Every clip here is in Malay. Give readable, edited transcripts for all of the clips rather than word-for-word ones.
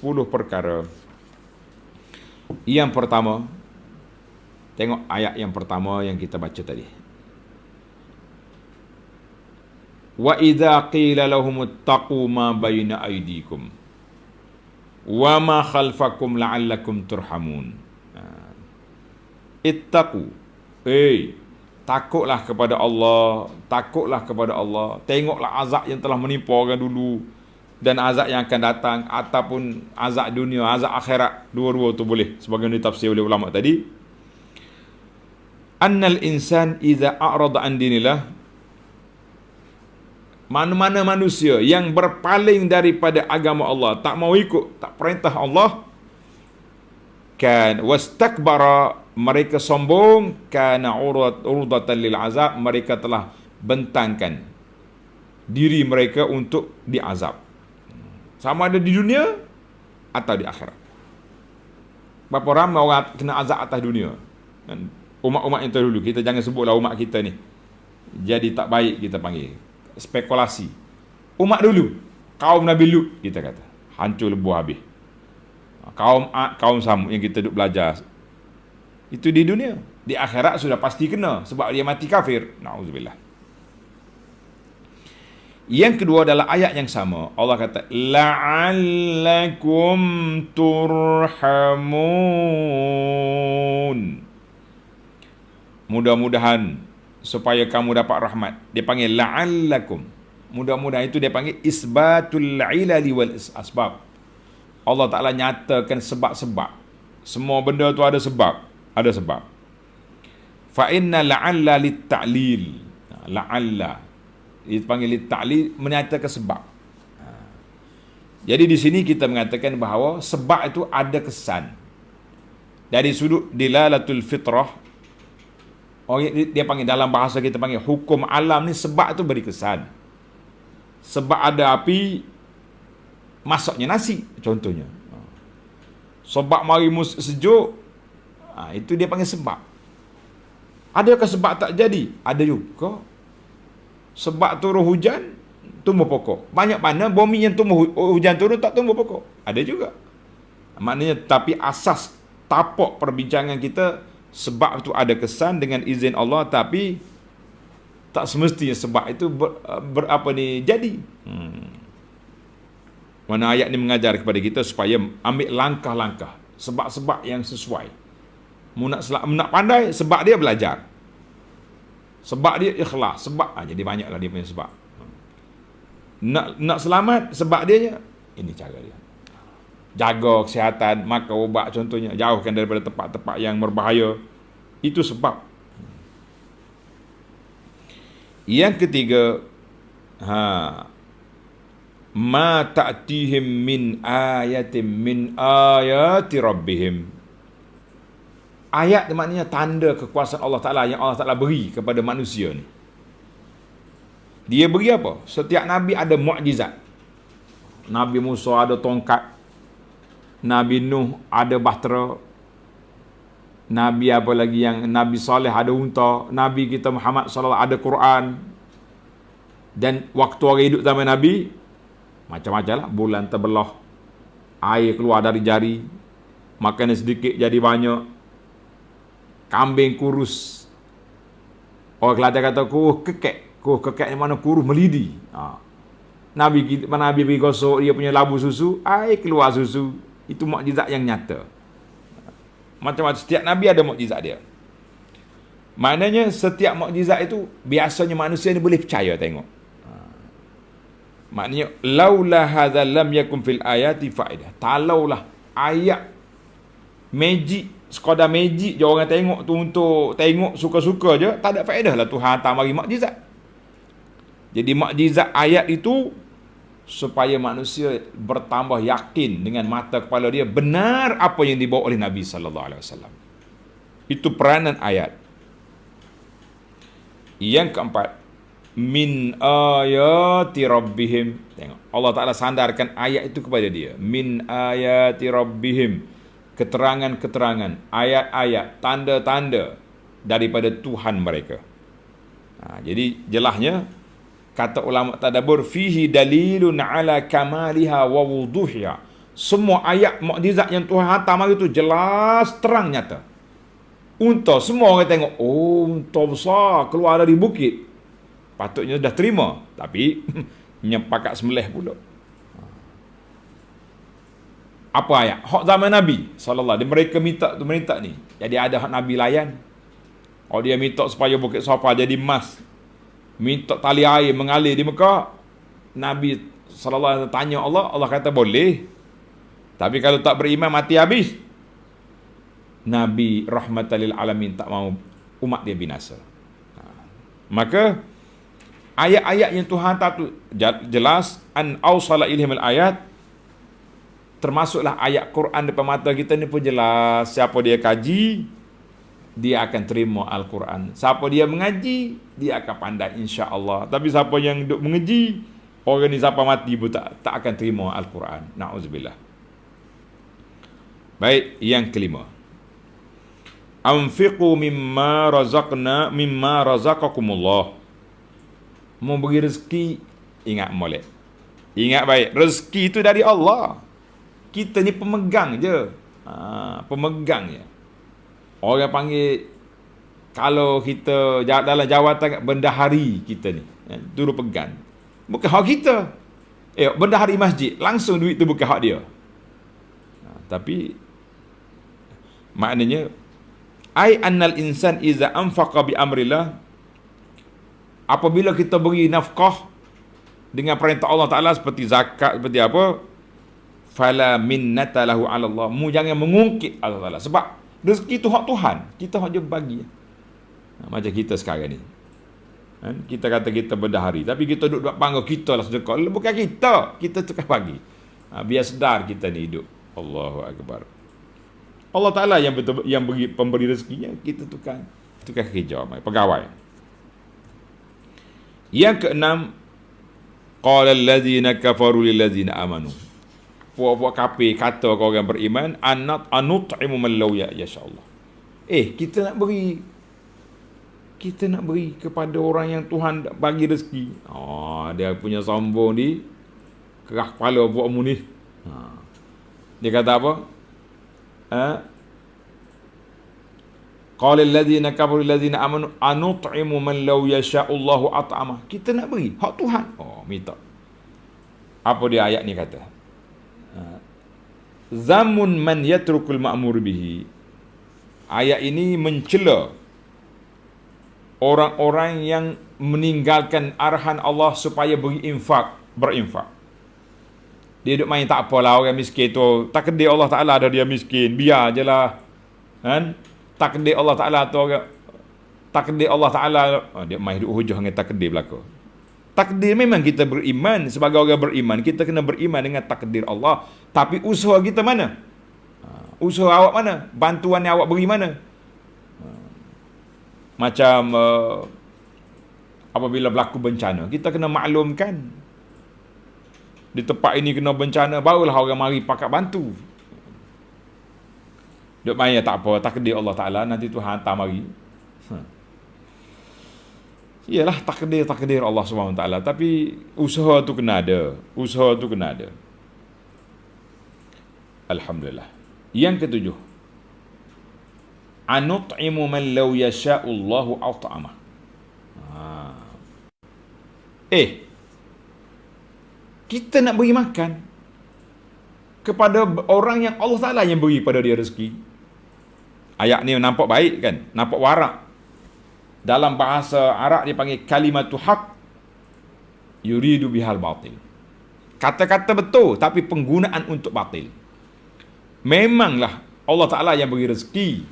10 perkara. Yang pertama, tengok ayat yang pertama yang kita baca tadi. Wa idza qila lahum ittaqu ma baina aydikum wa ma khalfakum la'allakum turhamun. Ittaqu, takutlah kepada Allah, takutlah kepada Allah. Tengoklah azab yang telah menimpa orang dulu dan azab yang akan datang, ataupun azab dunia, azab akhirat, dua-dua tu boleh sebagaimana ditafsir oleh ulama tadi. Annal insan idza a'rada an dinillah, mana-mana manusia yang berpaling daripada agama Allah, tak mau ikut, tak perintah Allah, kan wastakbara, mereka sombong, kana urdatan lil azab, mereka telah bentangkan diri mereka untuk diazab, sama ada di dunia atau di akhirat. Berapa ramai orang kena azab atas dunia. Dan umat-umat yang terdahulu, kita jangan sebutlah umat kita ni jadi tak baik, kita panggil spekulasi. Umat dulu, kaum Nabi Lut, kita kata hancur lebuh habis. Kaum Ad, kaum Samud yang kita duk belajar, itu di dunia. Di akhirat sudah pasti kena, sebab dia mati kafir. Na'udzubillah. Yang kedua adalah ayat yang sama. Allah kata la'allakum turhamun, mudah-mudahan supaya kamu dapat rahmat. Dia panggil la'allakum, mudah-mudahan. Itu dia panggil isbatul ilali wal asbab. Allah Ta'ala nyatakan sebab-sebab. Semua benda tu ada sebab, ada sebab. Fa inna la'alla lit-ta'lil, la'alla itu panggil lit-ta'lil, menyatakan sebab. Jadi di sini kita mengatakan bahawa sebab itu ada kesan. Dari sudut dilalatul fitrah, dia panggil, dalam bahasa kita panggil hukum alam ni, sebab tu beri kesan. Sebab ada api, masaknya nasi contohnya. Sebab mari sejuk, itu dia panggil sebab. Adakah sebab tak jadi? Ada juga. Sebab turun hujan, tumbuh pokok. Banyak mana bumi yang tumbuh hujan turun tak tumbuh pokok? Ada juga. Maknanya, tapi asas tapak perbincangan kita, sebab itu ada kesan dengan izin Allah, tapi tak semestinya sebab itu jadi. Mana ayat ni mengajar kepada kita supaya ambil langkah-langkah, sebab-sebab yang sesuai. Nak pandai, sebab dia belajar, sebab dia ikhlas, sebab jadi banyaklah dia punya sebab. Nak selamat, sebab dia ini cara dia. Jaga kesihatan, makan ubat contohnya, jauhkan daripada tempat-tempat yang berbahaya. Itu sebab. Yang ketiga, ma ta'tihim min ayatin min ayati rabbihim. Ayat maknanya tanda kekuasaan Allah Ta'ala yang Allah Ta'ala beri kepada manusia ni. Dia beri apa? Setiap Nabi ada mukjizat. Nabi Musa ada tongkat, Nabi Nuh ada bahtera, Nabi apa lagi yang Nabi Saleh ada unta, Nabi kita Muhammad SAW ada Quran. Dan waktu orang hidup zaman Nabi, macam-macam lah. Bulan terbelah, air keluar dari jari, makanan sedikit jadi banyak, kambing kurus. Orang Kelantan kata kuruh kekek. Kuruh kekek ni mana? Kuruh melidi. Nabi pergi gosok dia punya labu susu, air keluar susu. Itu mukjizat yang nyata. Macam-macam, setiap Nabi ada mukjizat dia. Maknanya setiap mukjizat itu biasanya manusia ni boleh percaya tengok. Maknanya laula hadza lam yakun fil ayati faidah. Kalaulah ayat magic, sekadar magic je orang tengok tu untuk tengok suka-suka je, tak ada faedah lah Tuhan hantar mari mukjizat. Jadi mukjizat ayat itu supaya manusia bertambah yakin dengan mata kepala dia benar apa yang dibawa oleh Nabi sallallahu alaihi wasallam. Itu peranan ayat. Yang keempat, min ayati rabbihim. Tengok, Allah Ta'ala sandarkan ayat itu kepada dia. Min ayati rabbihim, keterangan-keterangan, ayat-ayat, tanda-tanda daripada Tuhan mereka. Jadi jelasnya, kata ulama tadabbur, fihi dalilun ala kamaliha wa wuduhiha. Semua ayat mukjizat yang Tuhan hantar mari tu jelas, terang, nyata. Unta, semua orang tengok, oh, unta besar keluar dari bukit. Patutnya dah terima, tapi nyepakat sembelih pula. Apa ayat? Hak zaman Nabi sallallahu alaihi mereka minta ni. Jadi ada hak Nabi layan. Oh, dia minta supaya Bukit Safa jadi emas. Minta tali air mengalir di Mekah. Nabi sallallahu alaihi tanya Allah, Allah kata boleh. Tapi kalau tak beriman mati habis. Nabi rahmatan lil alamin tak mau umat dia binasa. Maka ayat-ayat yang Tuhan hantar tu jelas, an awsala ilaihimul ayat, termasuklah ayat Quran depan mata kita ni pun jelas. Siapa dia kaji, dia akan terima Al-Quran. Siapa dia mengaji, dia akan pandai insya-Allah. Tapi siapa yang duk mengaji, orang ni sampai mati pun tak akan terima Al-Quran. Na'udzubillah. Baik, yang kelima. Anfiqu mimma razaqakumullah. Mau bagi rezeki, ingat molek. Ingat baik, rezeki itu dari Allah. Kita ni pemegang je. Pemegang je. Orang panggil, kalau kita dalam jawatan bendahari kita ni, turut pegang. Bukan hak kita. Bendahari masjid, langsung duit tu bukan hak dia. Tapi maknanya ai annal insan iza anfaqa bi amrillah, apabila kita beri nafkah dengan perintah Allah Taala seperti zakat, seperti apa, fala minnata lahu 'ala Allah, mu jangan mengungkit Allah Taala, sebab rezeki tu hak Tuhan, kita hak dia bagi. Macam kita sekarang ni, kita kata kita berdahari, tapi kita duduk panggil kita lah sedekah, bukan kita tukar bagi. Biar sedar kita ni hidup. Allahu Akbar. Allah Ta'ala yang betul, yang beri pemberi rezekinya, kita tukar kerja, pegawai. Yang keenam, qala allazina kafaru lil ladzina amanu. Puak-puak kafir kata ke orang beriman, anut'imu man law yasha'allah. Kita nak beri kepada orang yang Tuhan bagi rezeki. Dia punya sombong di kerah kepala buat mu ni. Dia kata apa? Qala allazina kafaru allazina amanu anut'imu man law yasha'allahu at'amah. Kita nak beri hak Tuhan. Minta. Apa dia ayat ni kata? Zamun man yatrukul ma'mur bihi. Ayat ini mencela orang-orang yang meninggalkan arahan Allah supaya berinfak. Dia duduk main, tak apalah orang miskin tu, takdir Allah Ta'ala ada dia miskin, biar je lah. Takdir Allah Ta'ala tu orang, takdir Allah Ta'ala, dia main duduk hujah dengan takdir belaka. Takdir memang kita beriman, sebagai orang beriman, kita kena beriman dengan takdir Allah. Tapi usaha kita mana? Usaha awak mana? Bantuan yang awak beri mana? Macam apabila berlaku bencana, kita kena maklumkan di tempat ini kena bencana, barulah orang mari pakat bantu. Duk main tak apa, takdir Allah Ta'ala, nanti Tuhan hantar mari. Iyalah takdir Allah SWT, tapi usaha tu kena ada. Alhamdulillah. Yang ketujuh, anut'imu man law yasha'ullahu at'amah. Kita nak beri makan kepada orang yang Allah Ta'ala yang beri pada dia rezeki. Ayat ni nampak baik kan? Nampak warak. Dalam bahasa Arab dia panggil kalimatu haq yuridu bihal batil. Kata-kata betul tapi penggunaan untuk batil. Memanglah Allah Ta'ala yang beri rezeki.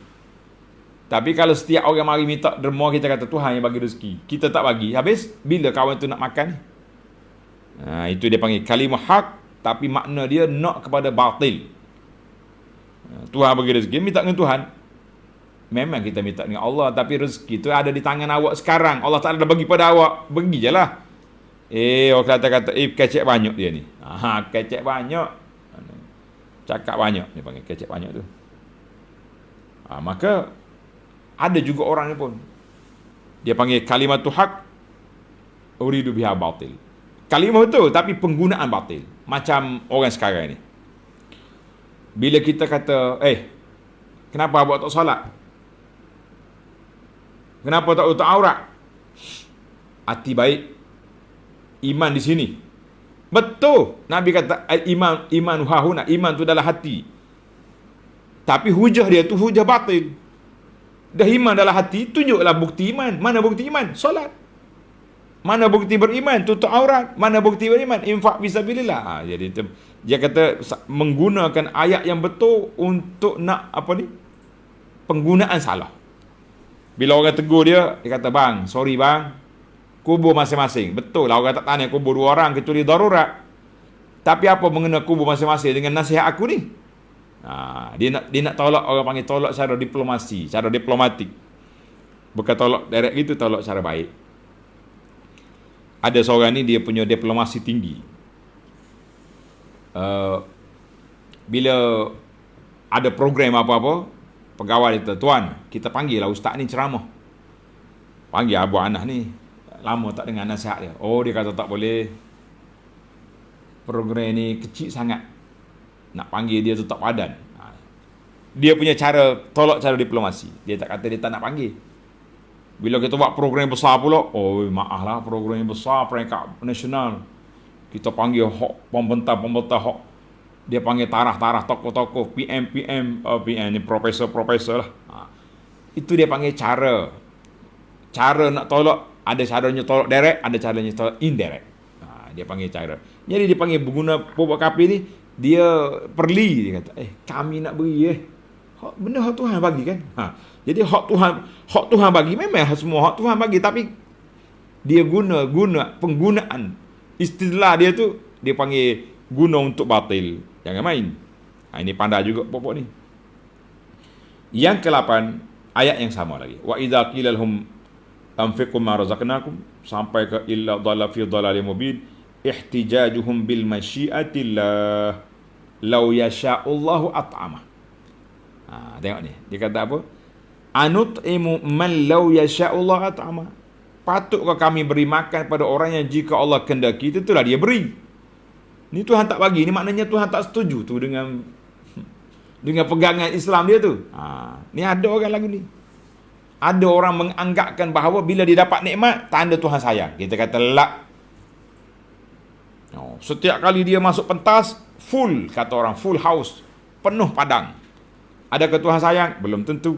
Tapi kalau setiap orang mari minta derma, kita kata Tuhan yang bagi rezeki, kita tak bagi, habis bila kawan tu nak makan? Itu dia panggil kalimah haq, tapi makna dia nak kepada batil. Tuhan bagi rezeki, minta dengan Tuhan. Memang kita minta dengan Allah, tapi rezeki tu ada di tangan awak sekarang. Allah Ta'ala dah bagi pada awak, bagi je lah. Orang kata-kata, kecek banyak dia ni. Kecek banyak. Cakap banyak, dia panggil kecek banyak tu. Maka ada juga orang ni pun, dia panggil kalimatu haq uridu biha batil. Kalimah betul tapi penggunaan batil. Macam orang sekarang ni, Bila kita kata, kenapa awak tak solat? Kenapa tak tutup aurat? Hati baik. Iman di sini. Betul. Nabi kata, iman hahuna. Iman tu dalam hati. Tapi hujah dia tu hujah batil. Dah iman dalam hati, tunjuklah bukti iman. Mana bukti iman? Solat. Mana bukti beriman? Tutup aurat. Mana bukti beriman? Infak fisabilillah. Jadi dia kata menggunakan ayat yang betul untuk nak penggunaan salah. Bila orang tegur dia kata, bang, sorry bang, kubur masing-masing. Betul lah, orang tak tanya kubur dua orang kecuali darurat. Tapi apa mengenai kubur masing-masing dengan nasihat aku ni? Dia nak tolak, orang panggil tolak secara diplomasi, secara diplomatik. Bukan tolak direct gitu, tolak secara baik. Ada seorang ni dia punya diplomasi tinggi. Bila ada program apa-apa, pegawai dia kata, tuan, kita panggil lah ustaz ni ceramah. Panggil Abu Anas ni, lama tak dengar nasihat dia. Dia kata tak boleh. Program ni kecil sangat. Nak panggil dia tu tak padan. Dia punya cara tolak cara diplomasi. Dia tak kata dia tak nak panggil. Bila kita buat program besar pula, maaf lah, program yang besar, peringkat nasional, kita panggil hok pembentang hok. Dia panggil tarah-tarah tokoh-tokoh, PM ni profesor lah. Itu dia panggil cara. Cara nak tolak, ada caranya tolak direct, ada caranya tolak indirect. Dia panggil cara. Jadi dia panggil berguna pokok kapi ni, dia perli, dia kata, kami nak beri benda hak Tuhan bagi kan. Jadi hak Tuhan bagi memang semua hak Tuhan bagi, tapi dia guna penggunaan istilah dia tu, dia panggil guna untuk batil. Jangan main. Ini pandai juga pokok ni. Yang ke-8 ayat yang sama lagi. Wa idza qila lahum anfiqu ma razaqnakum sampai ke illa dhalla fi dhalalin mubin ihtijajuhum bil masyiatillah law yasha'ullahu at'amah. Tengok ni. Dia kata apa? Anut'imu man law yasha'ullahu at'amah. Patutkah kami beri makan pada orang yang jika Allah kendaki, itulah dia beri. Ni Tuhan tak bagi, ni maknanya Tuhan tak setuju tu dengan pegangan Islam dia tu. Ni ada orang lagu ni. Ada orang menganggapkan bahawa bila dia dapat nikmat, tanda Tuhan sayang. Kita kata lak. Setiap kali dia masuk pentas, full, kata orang, full house, penuh padang. Adakah Tuhan sayang? Belum tentu.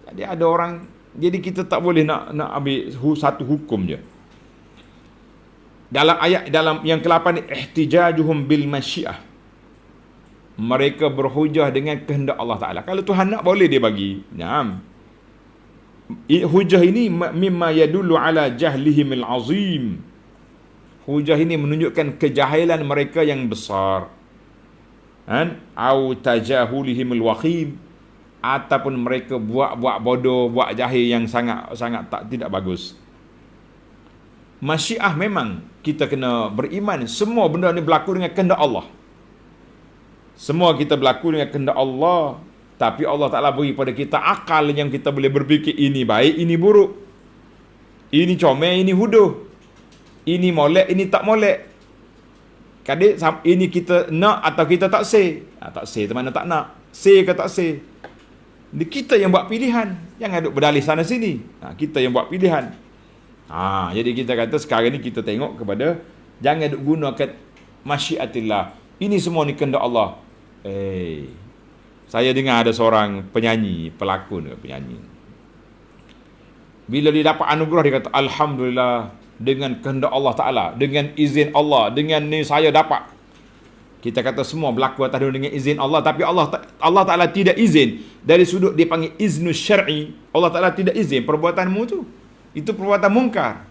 Jadi ada orang, jadi kita tak boleh nak ambil satu hukum je. Dalam ayat yang ke-8 ni, ihtijajuhum bil masyiah. Mereka berhujah dengan kehendak Allah Ta'ala. Kalau Tuhan nak, boleh dia bagi. Hujah ini mimma yadullu ala jahlihimil azim. Hujah ini menunjukkan kejahilan mereka yang besar. Au tajahulihimil wakhim, ataupun mereka buat bodoh, buat jahil yang sangat tidak bagus. Masyiah memang kita kena beriman semua benda ni berlaku dengan kehendak Allah. Semua kita berlaku dengan kehendak Allah, tapi Allah Ta'ala beri pada kita akal yang kita boleh berfikir ini baik, ini buruk, ini comel, ini huduh, ini molek, ini tak molek. Kadang ini kita nak atau kita tak say. Tak say tu mana tak nak, say ke tak say. Kita yang buat pilihan. Jangan duk berdalih sana sini. Kita yang buat pilihan. Jadi kita kata sekarang ni kita tengok kepada, jangan duk gunakan masyiatillah. Ini semua ni kehendak Allah. Saya dengar ada seorang penyanyi, pelakon ke penyanyi. Bila dia dapat anugerah, dia kata alhamdulillah, dengan kehendak Allah Ta'ala, dengan izin Allah, dengan ni saya dapat. Kita kata semua berlaku atas dengan izin Allah, tapi Allah Ta'ala tidak izin. Dari sudut dia panggil iznu syar'i, Allah Ta'ala tidak izin perbuatanmu tu. Itu perbuatan mungkar.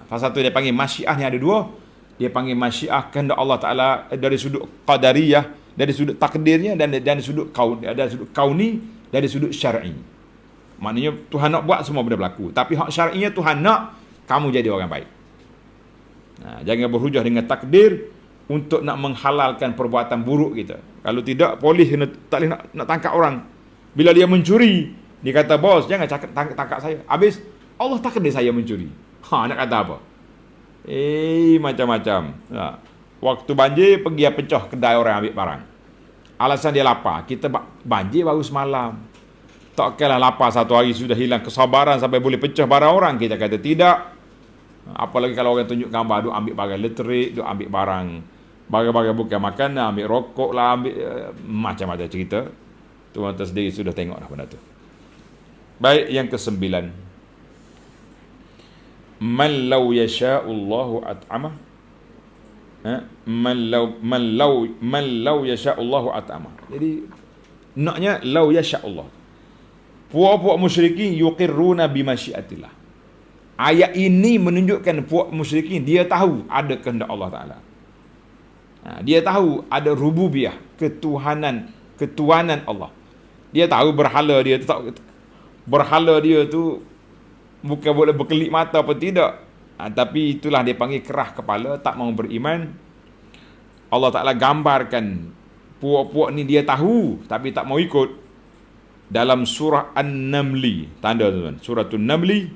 Pasal tu dia panggil masyiah ni ada dua. Dia panggil masyiah kehendak Allah Ta'ala dari sudut qadariyah, dari sudut takdirnya, dan dari sudut kauni, dari sudut syar'i. Maknanya Tuhan nak buat semua benda berlaku, tapi hak syar'inya Tuhan nak kamu jadi orang baik. Jangan berhujah dengan takdir untuk nak menghalalkan perbuatan buruk kita. Kalau tidak, polis tak boleh nak tangkap orang. Bila dia mencuri, dia kata, bos, jangan tangkap saya. Habis, Allah takdir saya mencuri. Nak kata apa? Macam-macam. Waktu banjir, pergi pecah kedai orang ambil barang. Alasan dia lapar. Kita banjir baru semalam. Tak kira lapar satu hari sudah hilang kesabaran sampai boleh pecah barang orang. Kita kata tidak. Apalagi kalau orang tunjuk gambar, duk ambil barang elektrik, duk ambil barang-barang bukan makanan, ambil rokok lah, ambil macam-macam cerita. Tuan-tuan sendiri sudah tengok dah benda tu. Baik, yang ke-9. Man law yasha'ullahu at'amah. Man law yasha'ullahu at'amah. Jadi naknya law yasha'ullah. Puak-puak musyrikin yuqirruna bimasyiatillah. Ayat ini menunjukkan puak musyrikin dia tahu ada kehendak Allah Taala. Dia tahu ada rububiyah, ketuhanan Allah. Dia tahu berhala dia tu bukan boleh berkelip mata apa tidak. Tapi itulah dia panggil kerah kepala, tak mau beriman. Allah Ta'ala gambarkan puak-puak ni dia tahu tapi tak mau ikut. Dalam surah An-Namli, tanda tuan, surah An-Namli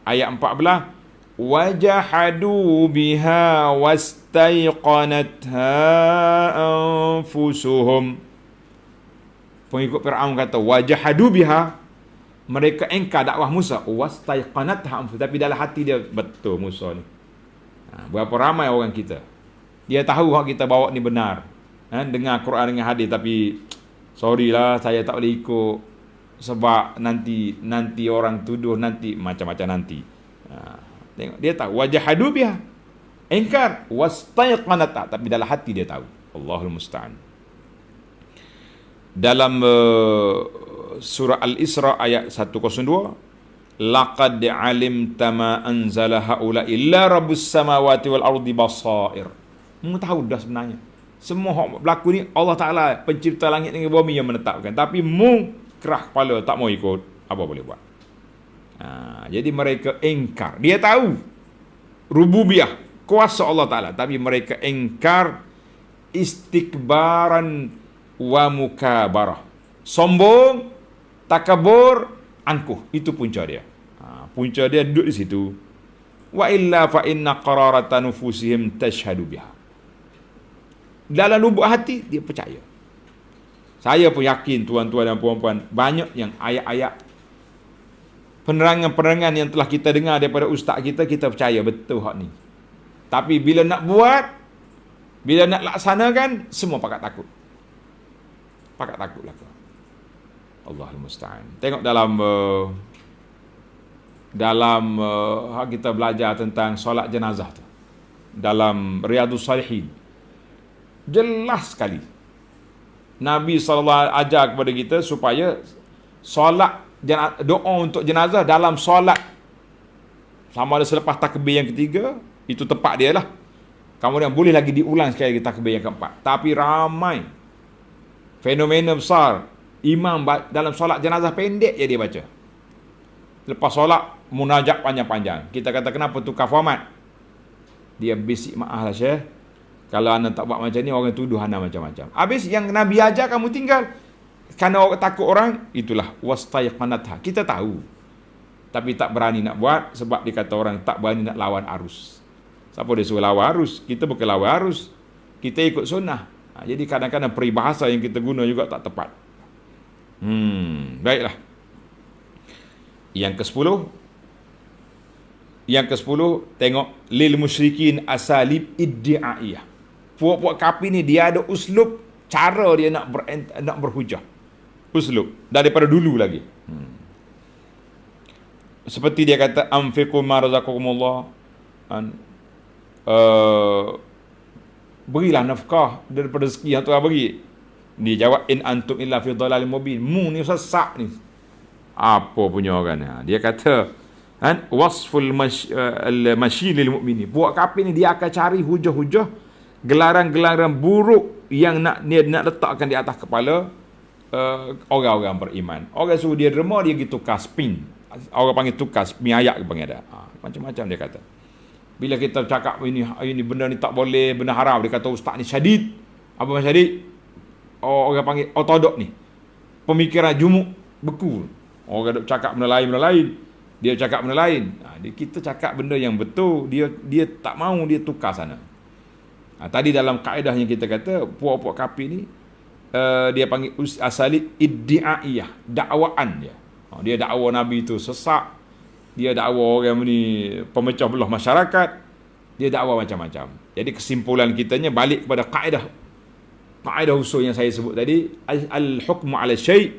ayat 14, wajahadu biha wastaiqanatha anfusuhum. Pengikut Fir'aun kata wajahadu biha, mereka engkar dakwah Musa, wastaiqanatha anfusuhum, tapi dalam hati dia betul Musa ni. Berapa ramai orang kita dia tahu hak kita bawa ni benar, dengar Quran dengan hadis, tapi sorry lah saya tak boleh ikut sebab nanti orang tuduh, nanti macam-macam nanti. Tengok, dia tahu wajahadu biha, engkar, wastaiqanatha, tapi dalam hati dia tahu. Allahul musta'an. Dalam surah Al-Isra ayat 102, laqad alimta ma anzala haula illa rabbus samawati wal ardi basair. Mu tahu dah sebenarnya semua hak berlaku ni Allah Ta'ala pencipta langit dengan bumi yang menetapkan, tapi mu kerah kepala tak mau ikut, apa boleh buat. Jadi mereka engkar. Dia tahu rububiyah, kuasa Allah Ta'ala, tapi mereka engkar istikbaran wa mukabarah. Sombong, takabur, angkuh. Itu punca dia. Punca dia duduk di situ. Wa illa fa inna qararata nufusihim tashhadu biha. Dalam lubuk hati dia percaya. Saya pun yakin tuan-tuan dan puan-puan, banyak yang ayat-ayat penerangan-penerangan yang telah kita dengar daripada ustaz kita percaya betul hak ni. Tapi bila nak buat, bila nak laksanakan, semua pakat takut. Pakat takut lah. Allahul musta'an. Tengok dalam kita belajar tentang solat jenazah tu, dalam Riyadhus Salihin, jelas sekali Nabi SAW ajar kepada kita supaya solat doa untuk jenazah dalam solat, sama ada selepas takbir yang ketiga, itu tepat dia lah. Kemudian boleh lagi diulang sekali lagi takbir yang keempat. Tapi ramai fenomena besar, imam dalam solat jenazah pendek je dia baca. Lepas solat munajat panjang-panjang. Kita kata kenapa tukar format? Dia bisik, maaf lah Syekh, kalau anda tak buat macam ni orang tuduh anda macam-macam. Habis yang Nabi ajar kamu tinggal. Kerana orang takut orang, itulah wastaiqanatha. Kita tahu, tapi tak berani nak buat sebab dia kata orang tak berani nak lawan arus. Siapa dia suruh lawan arus? Kita bukan lawan arus, kita ikut sunnah. Jadi kadang-kadang peribahasa yang kita guna juga tak tepat. Baiklah. Yang ke-10, tengok lil musyrikin asalib iddi'aiyah. Puak-puak kafir ni dia ada uslub, cara dia nak berhujah. Uslub daripada dulu lagi. Seperti dia kata anfiqu ma razaqakumullah, berilah nafkah daripada rezeki yang Tuhan bagi. Dia jawab in antum illa fi dhalalin mubin. Mu ni sesak ni. Apa punya orang? Dia kata wasful masyi lil mu'minin. Buat kafir ni dia akan cari hujah-hujah, gelaran-gelaran buruk yang nak letakkan di atas kepala orang-orang beriman. Orang suruh dia derma, dia pergi tukar spin. Orang panggil tukar spin ayat ke panggil ada. Macam-macam dia kata. Bila kita cakap ini benda ni tak boleh, benda haram, dia kata ustaz ni syadid. Apa syadid? Orang panggil ortodok ni. Pemikiran jumuk, beku. Orang cakap benda lain. Dia cakap benda lain. Kita cakap benda yang betul, dia tak mau, dia tukar sana. Tadi dalam kaedah yang kita kata, puak-puak kapi ni, dia panggil asali iddi'aiyah, dakwaan dia. Dia dakwa Nabi tu sesak, dia dakwa orang ni pemecah belah masyarakat, dia dakwa macam-macam. Jadi kesimpulan kitanya balik kepada kaedah usul yang saya sebut tadi, al-hukmu 'ala syai'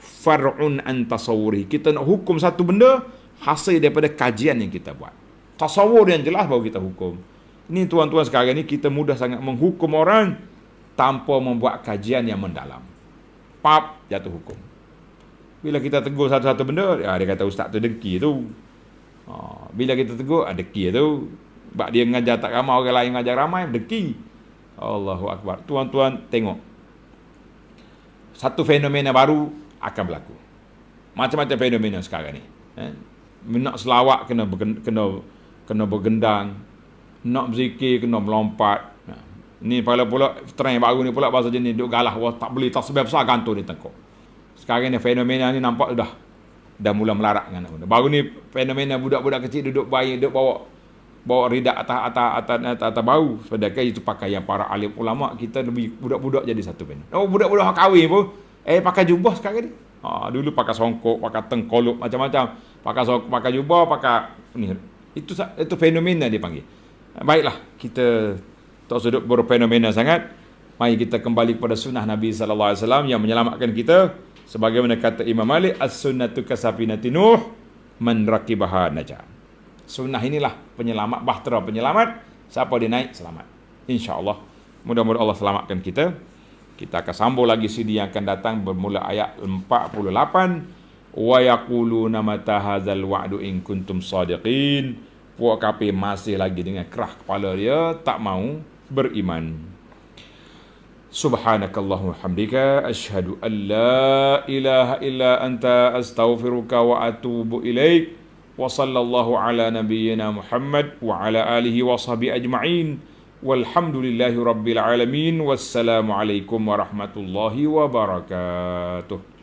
far'un an tasawwuri. Kita nak hukum satu benda hasil daripada kajian yang kita buat. Tasawur yang jelas baru kita hukum. Ini tuan-tuan sekarang ni kita mudah sangat menghukum orang tanpa membuat kajian yang mendalam. Pap, jatuh hukum. Bila kita tegur satu-satu benda, dia kata ustaz tu dengki tu. Bila kita tegur, dengki tu. Sebab dia mengajar tak ramai, orang lain mengajar ramai, dengki. Allahu Akbar. Tuan-tuan tengok. Satu fenomena baru akan berlaku. Macam-macam fenomena sekarang ni. Nak selawat kena bergendang. Nak berzikir kena melompat. Ni pula trend baru ni pula bahasa jenis duk galah, tak boleh tasbih besar gantung di tengkok. Sekarang ni fenomena ni nampak dah mula melarat dengan benda. Baru ni fenomena budak-budak kecil duduk bayi, duduk bawa ridak atas bau. Sedangkan itu pakaian para alim ulama, kita lebih budak-budak jadi satu benda. Budak-budak kahwin pun pakai jubah sekarang ni. Dulu pakai songkok, pakai tengkolok macam-macam. Pakai songkok, pakai jubah, pakai ni. Itu fenomena dia panggil. Baiklah, kita tak sudut berfenomena sangat. Mari kita kembali kepada sunnah Nabi sallallahu alaihi wasallam yang menyelamatkan kita. Sebagaimana kata Imam Malik, as-sunnatu kasafinati Nuh man raqibaha najah. Sunnah inilah penyelamat, bahtera penyelamat. Siapa dia naik, selamat. InsyaAllah. Mudah-mudahan Allah selamatkan kita. Kita akan sambung lagi CD yang akan datang bermula ayat 48. Wa yaquluna mata hadzal wa'du in kuntum shadiqin. Puak kafir masih lagi dengan kerah kepala dia, tak mau beriman. Subhanakallahumma hamdika asyhadu an la ilaha illa anta astaghfiruka wa atubu ilaik. Wa sallallahu ala nabiyyina Muhammad wa ala alihi wa sahbihi ajma'in. Walhamdulillahi rabbil alamin. Wassalamu alaikum warahmatullahi wabarakatuh.